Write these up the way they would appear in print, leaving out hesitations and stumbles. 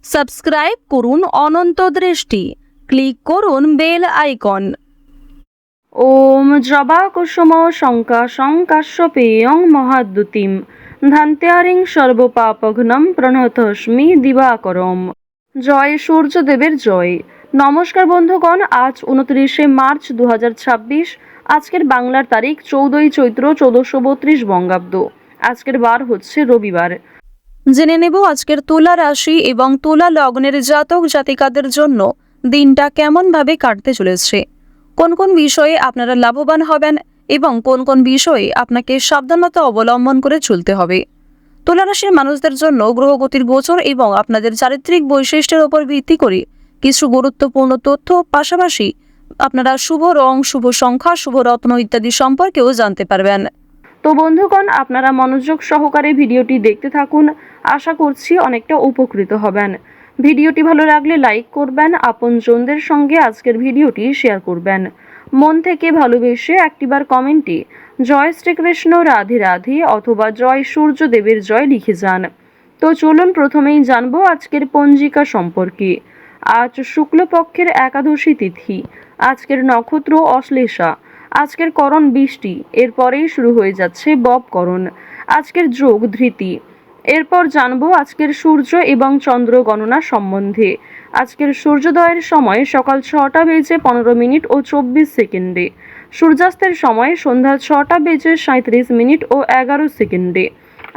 Subscribe করুন অনন্ত দৃষ্টি, click করুন বেল আইকন। ওম জবা কুসুম শঙ্কা শঙ্কাশ্যপেয়ং মহাদ্যুতিম ধান্ত্যারিং সর্বপাপঘ্নম প্রণতস্মি দিবাকরম। জয় সূর্যদেবের জয়। নমস্কার বন্ধুগণ, আজ 29শে মার্চ 2026। আজকের বাংলার তারিখ 14ই চৈত্র 1432 বঙ্গাব্দ। আজকের বার হচ্ছে রবিবার। জেনে নেব আজকের তুলা রাশি এবং তুলা লগ্নের জাতক জাতিকাদের জন্য দিনটা কেমনভাবে কাটতে চলেছে, কোন কোন বিষয়ে আপনারা লাভবান হবেন এবং কোন কোন বিষয়ে আপনাকে সাবধানতা অবলম্বন করে চলতে হবে। তুলা রাশির মানুষদের জন্য গ্রহগতির গোচর এবং আপনাদের চারিত্রিক বৈশিষ্ট্যের উপর ভিত্তি করে কিছু গুরুত্বপূর্ণ তথ্য, পাশাপাশি আপনারা শুভ রং, শুভ সংখ্যা, শুভ রত্ন ইত্যাদি সম্পর্কেও জানতে পারবেন। তো বন্ধুগণ, আপনারা মনোযোগ সহকারে ভিডিওটি দেখতে থাকুন। আশা করছি অনেকটা উপকৃত হবেন। ভিডিওটি ভালো লাগলে লাইক করবেন, আপনজনদের সঙ্গে আজকের ভিডিওটি শেয়ার করবেন। মন থেকে ভালোবেসে একটিবার কমেন্টে জয় শ্রীকৃষ্ণ, রাধে রাধে অথবা জয় সূর্যদেবের জয় লিখে যান। তো চলুন প্রথমেই জানবো আজকের পঞ্জিকা সম্পর্কে। আজ শুক্লপক্ষের একাদশী তিথি। আজকের নক্ষত্র অশ্লেষা। আজকের করণ বৃষ্টি, এরপরেই শুরু হয়ে যাচ্ছে ববকরণ। আজকের যোগ ধৃতি। এরপর জানবো আজকের সূর্য এবং চন্দ্র গণনা সম্বন্ধে। আজকের সূর্যোদয়ের সময় সকাল 6টা বেজে 15 মিনিট ও 24 সেকেন্ডে। সূর্যাস্তের সময় সন্ধ্যা 6টা বেজে 37 মিনিট ও 11 সেকেন্ডে।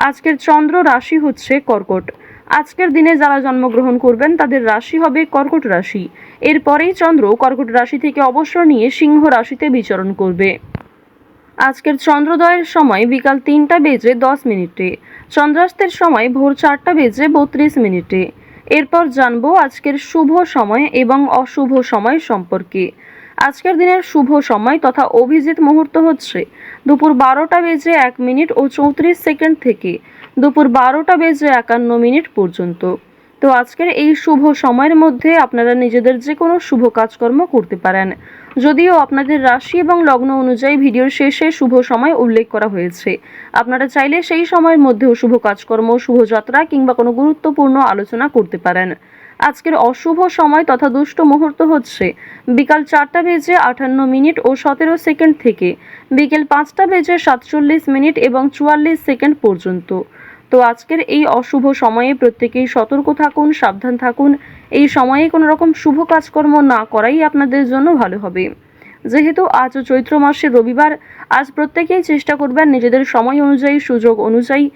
আজকের চন্দ্র রাশি হচ্ছে কর্কট। আজকের দিনে যারা জন্মগ্রহণ করবেন তাদের রাশি হবে কর্কট রাশি। এরপরেই চন্দ্র কর্কট রাশি থেকে অবসর নিয়ে সিংহ রাশিতে বিচরণ করবে। আজকের চন্দ্রোদয়ের সময় বিকাল 3টা বেজে 10 মিনিটে। চন্দ্রাস্তের সময় ভোর 4টা বেজে 32 মিনিটে। এরপর জানবো আজকের শুভ সময় এবং অশুভ সময় সম্পর্কে। আজকের দিনের শুভ সময় তথা অভিজিৎ মুহূর্ত হচ্ছে দুপুর 12টা বেজে 1 মিনিট ও 34 সেকেন্ড থেকে দুপুর 12টা বেজে 51 মিনিট পর্যন্ত। তো আজকের এই শুভ সময়ের মধ্যে আপনারা নিজেদের যে কোনো শুভ কাজকর্ম করতে পারেন। যদিও আপনাদের রাশি এবং লগ্ন অনুযায়ী ভিডিওর শেষে শুভ সময় উল্লেখ করা হয়েছে, আপনারা চাইলে সেই সময়ের মধ্যেও শুভ কাজকর্ম, শুভযাত্রা কিংবা কোনো গুরুত্বপূর্ণ আলোচনা করতে পারেন। আজকের অশুভ সময় তথা দুষ্ট মুহূর্ত হচ্ছে বিকাল 4টা বেজে 58 মিনিট ও 17 সেকেন্ড থেকে বিকেল 5টা বেজে 47 মিনিট এবং 44 সেকেন্ড পর্যন্ত। তো আজকের এই অশুভ সময়ে প্রত্যেকেই সতর্ক থাকুন, সাবধান থাকুন। এই সময়ে কোনো রকম শুভ কাজকর্ম না করাই আপনাদের জন্য ভালো হবে। যেহেতু আজ চৈত্র মাসের রবিবার, আজ প্রত্যেকেই চেষ্টা করবেন নিজেদের সময় অনুযায়ী, সুযোগ অনুযায়ী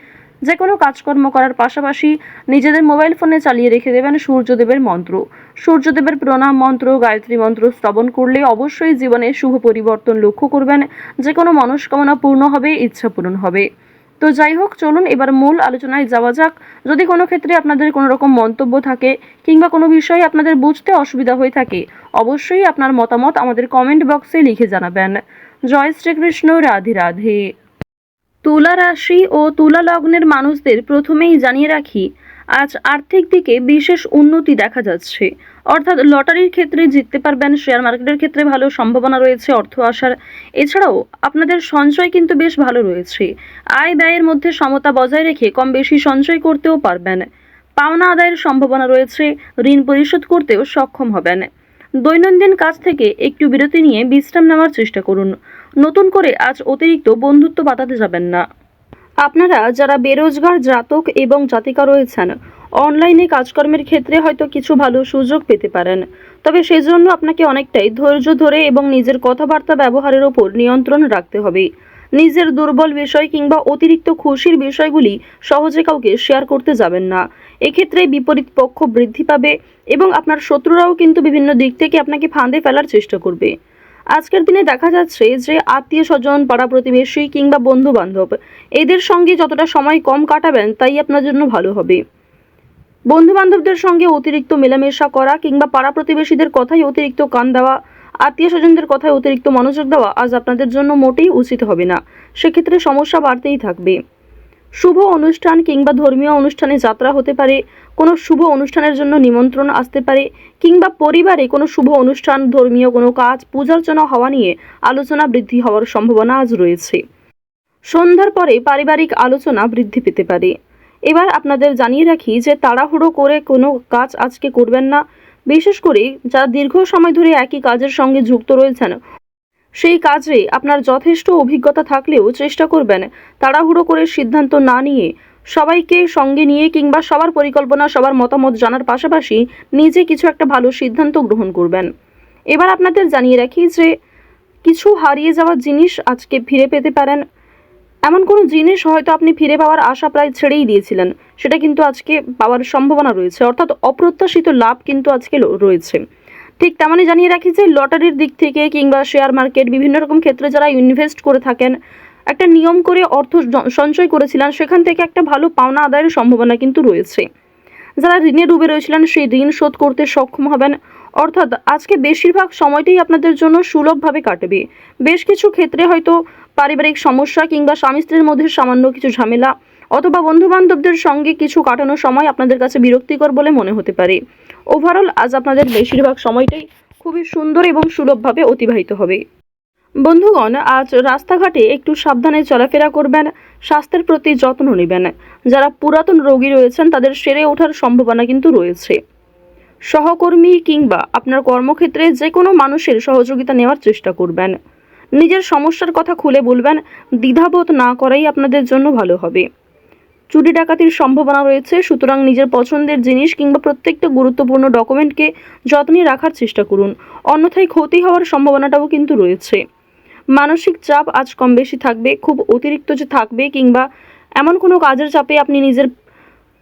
যে কোনো কাজকর্ম করার পাশাপাশি নিজেদের মোবাইল ফোনে চালিয়ে রেখে দেবেন সূর্যদেবের মন্ত্র। সূর্যদেবের প্রণাম মন্ত্র, গায়ত্রী মন্ত্র শ্রবণ করলে অবশ্যই জীবনে শুভ পরিবর্তন লক্ষ্য করবেন। যে কোনো মনস্কামনা পূর্ণ হবে, ইচ্ছা পূরণ হবে। তো যাই হোক, চলুন এবার মূল আলোচনায় যাওয়া যাক। যদি কোনো ক্ষেত্রে আপনাদের কোনো রকম মন্তব্য থাকে কিংবা কোনো বিষয়ে আপনাদের বুঝতে অসুবিধা হয়ে থাকে, অবশ্যই আপনার মতামত আমাদের কমেন্ট বক্সে লিখে জানাবেন। জয় শ্রীকৃষ্ণ, রাধে রাধে। তুলা রাশি ও তুলা লগ্নের মানুষদের প্রথমেই জানিয়ে রাখি, আজ আর্থিক দিকে বিশেষ উন্নতি দেখা যাচ্ছে। অর্থাৎ লটারির ক্ষেত্রে জিততে পারবেন, শেয়ার মার্কেটের ক্ষেত্রে ভালো সম্ভাবনা রয়েছে অর্থ আসার। এছাড়াও আপনাদের সঞ্চয় কিন্তু বেশ ভালো রয়েছে। আয় ব্যয়ের মধ্যে সমতা বজায় রেখে কম বেশি সঞ্চয় করতেও পারবেন। পাওনা আদায়ের সম্ভাবনা রয়েছে, ঋণ পরিশোধ করতেও সক্ষম হবেন। দৈনন্দিন কাজ থেকে একটু বিরতি নিয়ে বিশ্রাম নেওয়ার চেষ্টা করুন। নতুন করে আজ অতিরিক্ত বন্ধুত্ব বাঁধাতে যাবেন না। আপনারা যারা বেরোজগার জাতক এবং জাতিকা রয়েছেন, অনলাইনে কাজকর্মের ক্ষেত্রে হয়তো কিছু ভালো সুযোগ পেতে পারেন। তবে সেজন্য আপনাকে অনেকটাই ধৈর্য ধরে এবং নিজের কথাবার্তা ব্যবহারের ওপর নিয়ন্ত্রণ রাখতে হবে। নিজের দুর্বল বিষয় কিংবা অতিরিক্ত খুশির বিষয়গুলি সহজে কাউকে শেয়ার করতে যাবেন না। এক্ষেত্রে বিপরীত পক্ষ বৃদ্ধি পাবে এবং আপনার শত্রুরাও কিন্তু বিভিন্ন দিক থেকে আপনাকে ফাঁদে ফেলার চেষ্টা করবে। আজকের দিনে দেখা যাচ্ছে যে আত্মীয় স্বজন, পাড়া প্রতিবেশী কিংবা বন্ধু বান্ধব এদের সঙ্গে যতটা সময় কম কাটাবেন তাই আপনার জন্য ভালো হবে। বন্ধু বান্ধবদের সঙ্গে অতিরিক্ত মেলামেশা করা কিংবা পাড়া প্রতিবেশীদের কথায় অতিরিক্ত কান দেওয়া, আত্মীয় স্বজনদের কথায় অতিরিক্ত মনোযোগ দেওয়া আজ আপনাদের জন্য মোটেই উচিত হবে না। সেক্ষেত্রে সমস্যা বাড়তেই থাকবে। শুভ অনুষ্ঠান কিংবা ধর্মীয় অনুষ্ঠানে যাত্রা হতে পারে, কোনো শুভ অনুষ্ঠানের জন্য নিমন্ত্রণ আসতে পারে কিংবা পরিবারে কোনো শুভ অনুষ্ঠান, ধর্মীয় কোনো কাজ, পূজার্চনা হওয়া নিয়ে আলোচনা বৃদ্ধি হওয়ার সম্ভাবনা আজ রয়েছে। সন্ধ্যার পরে পারিবারিক আলোচনা বৃদ্ধি পেতে পারে। এবার আপনাদের জানিয়ে রাখি যে তাড়াহুড়ো করে কোনো কাজ আজকে করবেন না। বিশেষ করে যারা দীর্ঘ সময় ধরে একই কাজের সঙ্গে যুক্ত রয়েছেন, সেই কাজে আপনার যথেষ্ট অভিজ্ঞতা থাকলেও চেষ্টা করবেন তাড়াহুড়ো করে সিদ্ধান্ত না নিয়ে সবাইকে সঙ্গে নিয়ে কিংবা সবার পরিকল্পনা, সবার মতামত জানার পাশাপাশি নিজে কিছু একটা ভালো সিদ্ধান্ত গ্রহণ করবেন। এবার আপনাদের জানিয়ে রাখি যে কিছু হারিয়ে যাওয়া জিনিস আজকে ফিরে পেতে পারেন। এমন কোনো জিনিস হয়তো আপনি ফিরে পাওয়ার আশা প্রায় ছেড়েই দিয়েছিলেন, সেটা কিন্তু আজকে পাওয়ার সম্ভাবনা রয়েছে, অর্থাৎ অপ্রত্যাশিত লাভ কিন্তু আজকে রয়েছে। ঠিক তেমনই জানিয়ে রাখি যে লটারির দিক থেকে কিংবা শেয়ার মার্কেট বিভিন্ন রকম ক্ষেত্রে যারা ইনভেস্ট করে থাকেন, একটা নিয়ম করে অর্থ সঞ্চয় করেছিলেন, সেখান থেকে একটা ভালো পাওনা আদায়ের সম্ভাবনা কিন্তু রয়েছে। যারা ঋণে ডুবে রয়েছিলেন সেই ঋণ শোধ করতে সক্ষম হবেন। অর্থাৎ আজকে বেশিরভাগ সময়টাই আপনাদের জন্য সুলভভাবে কাটবে। বেশ কিছু ক্ষেত্রে হয়তো পারিবারিক সমস্যা কিংবা স্বামী স্ত্রীর মধ্যে সামান্য কিছু ঝামেলা অথবা বন্ধু বান্ধবদের সঙ্গে কিছু কাটানোর সময় আপনাদের কাছে বিরক্তিকর বলে মনে হতে পারে। ওভারঅল আজ আপনাদের বেশিরভাগ সময়টাই খুবই সুন্দর এবং সুলভভাবে অতিবাহিত হবে। বন্ধুগণ, আজ রাস্তাঘাটে একটু সাবধানে চলাফেরা করবেন, স্বাস্থ্যের প্রতি যত্ন নেবেন। যারা পুরাতন রোগী রয়েছেন তাদের সেরে ওঠার সম্ভাবনা কিন্তু রয়েছে। সহকর্মী কিংবা আপনার কর্মক্ষেত্রে যে কোনো মানুষের সহযোগিতা নেওয়ার চেষ্টা করবেন। নিজের সমস্যার কথা খুলে বলবেন, দ্বিধাবোধ না করাই আপনাদের জন্য ভালো হবে। চুরি ডাকাতির সম্ভাবনা রয়েছে, সুতরাং নিজের পছন্দের জিনিস কিংবা প্রত্যেকটা গুরুত্বপূর্ণ ডকুমেন্টকে যত্নে রাখার চেষ্টা করুন, অন্যথায় ক্ষতি হওয়ার সম্ভাবনাটাও কিন্তু রয়েছে। মানসিক চাপ আজ কম বেশি থাকবে, খুব অতিরিক্ত যে থাকবে কিংবা এমন কোনো কাজের চাপে আপনি নিজের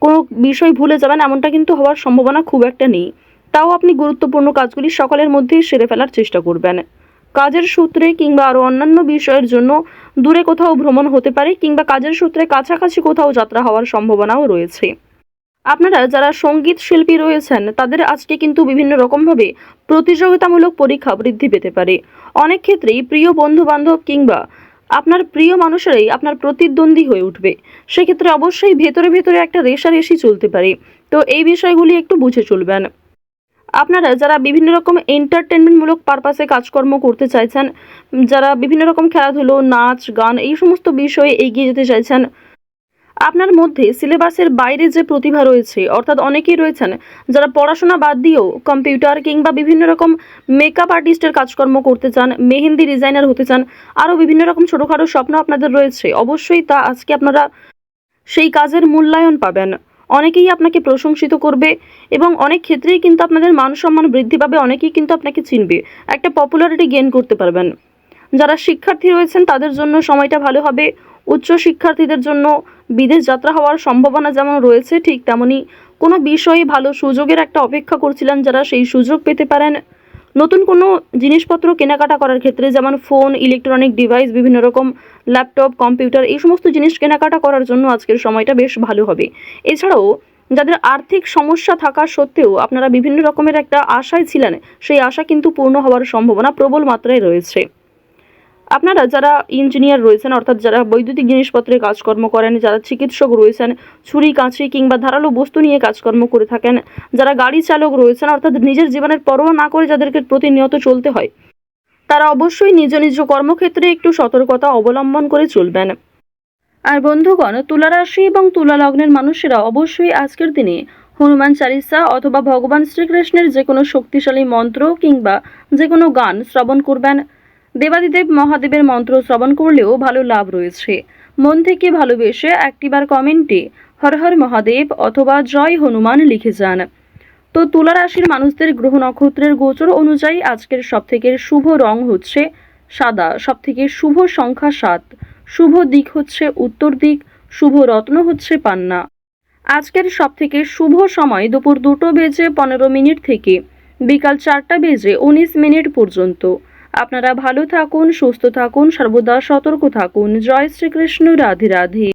কোনো বিষয় ভুলে যাবেন এমনটা কিন্তু হওয়ার সম্ভাবনা খুব একটা নেই। তাও আপনি গুরুত্বপূর্ণ কাজগুলি সকালের মধ্যেই সেরে ফেলার চেষ্টা করবেন। কাজের সূত্রে কিংবা আরও অন্যান্য বিষয়ের জন্য দূরে কোথাও ভ্রমণ হতে পারে কিংবা কাজের সূত্রে কাছাকাছি কোথাও যাত্রা হওয়ার সম্ভাবনাও রয়েছে। আপনারা যারা সঙ্গীত শিল্পী রয়েছেন তাদের আজকে কিন্তু বিভিন্ন রকমভাবে প্রতিযোগিতামূলক পরীক্ষা বৃদ্ধি পেতে পারে। অনেক ক্ষেত্রেই প্রিয় বন্ধু বান্ধব কিংবা আপনার প্রিয় মানুষেরাই আপনার প্রতিদ্বন্দ্বী হয়ে উঠবে। সেক্ষেত্রে অবশ্যই ভেতরে ভেতরে একটা রেষারেষি চলতে পারে, তো এই বিষয়গুলি একটু বুঝে চলবেন। আপনারা যারা বিভিন্ন রকম এন্টারটেনমেন্টমূলক পারপাসে কাজকর্ম করতে চাইছেন, যারা বিভিন্ন রকম খেলাধুলো, নাচ, গান এই সমস্ত বিষয়ে এগিয়ে যেতে চাইছেন, আপনার মধ্যে সিলেবাসের বাইরে যে প্রতিভা রয়েছে, অর্থাৎ অনেকেই রয়েছেন যারা পড়াশোনা বাদ দিয়েও কম্পিউটার কিংবা বিভিন্ন রকম মেকআপ আর্টিস্টের কাজকর্ম করতে চান, মেহেন্দি ডিজাইনার হতে চান, আরও বিভিন্ন রকম ছোটোখাটো স্বপ্ন আপনাদের রয়েছে, অবশ্যই তা আজকে আপনারা সেই কাজের মূল্যায়ন পাবেন। অনেকেই আপনাকে প্রশংসিত করবে এবং অনেক ক্ষেত্রেই কিন্তু আপনাদের মান সম্মান বৃদ্ধি পাবে, অনেকেই কিন্তু আপনাকে চিনবে, একটা পপুলারিটি গেইন করতে পারবেন। যারা শিক্ষার্থী রয়েছেন তাদের জন্য সময়টা ভালো হবে। উচ্চ শিক্ষার্থীদের জন্য বিদেশ যাত্রা হওয়ার সম্ভাবনা যেমন রয়েছে, ঠিক তেমনি কোনো বিষয়ে ভালো সুযোগের একটা অপেক্ষা করছিলেন যারা, সেই সুযোগ পেতে পারেন। নতুন কোনো জিনিসপত্র কেনাকাটা করার ক্ষেত্রে যেমন ফোন, ইলেকট্রনিক ডিভাইস, বিভিন্ন রকম ল্যাপটপ, কম্পিউটার এই সমস্ত জিনিস কেনাকাটা করার জন্য আজকের সময়টা বেশ ভালো হবে। এছাড়াও যাদের আর্থিক সমস্যা থাকা সত্ত্বেও আপনারা বিভিন্ন রকমের একটা আশায় ছিলেন, সেই আশা কিন্তু পূর্ণ হওয়ার সম্ভাবনা প্রবল মাত্রায় রয়েছে। আপনারা যারা ইঞ্জিনিয়ার রয়েছেন, অর্থাৎ যারা বৈদ্যুতিক জিনিসপত্রে কাজকর্ম করেন, যারা চিকিৎসক রয়েছেন, ছুরি কাঁচি কিংবা ধারালো বস্তু নিয়ে কাজকর্ম করে থাকেন, যারা গাড়ি চালক রয়েছেন, অর্থাৎ নিজের জীবনের পরোয়া না করে যাদেরকে প্রতিনিয়ত চলতে হয়, তারা অবশ্যই নিজ নিজ কর্মক্ষেত্রে একটু সতর্কতা অবলম্বন করে চলবেন। আর বন্ধুগণ, তুলা রাশি এবং তুলা লগ্নের মানুষেরা অবশ্যই আজকের দিনে হনুমান চালিসা অথবা ভগবান শ্রীকৃষ্ণের যে কোনো শক্তিশালী মন্ত্র কিংবা যে কোনো গান শ্রবণ করবেন। দেবাদিদেব মহাদেবের মন্ত্র শ্রবণ করলেও ভালো লাভ রয়েছে। মন থেকে ভালোবেসে একটিবার কমেন্টে হর হর মহাদেব অথবা জয় হনুমান লিখে যান। তো তুলা রাশির মানুষদের গ্রহ নক্ষত্রের গোচর অনুযায়ী আজকের সবথেকে শুভ রং হচ্ছে সাদা, সবথেকে শুভ সংখ্যা 7, শুভ দিক হচ্ছে উত্তর দিক, শুভ রত্ন হচ্ছে পান্না। আজকের সবথেকে শুভ সময় দুপুর 2:15 থেকে বিকাল 4:19 পর্যন্ত। আপনারা ভালো থাকুন, সুস্থ থাকুন, সর্বদা সতর্ক থাকুন। জয় শ্রীকৃষ্ণ, রাধে রাধে।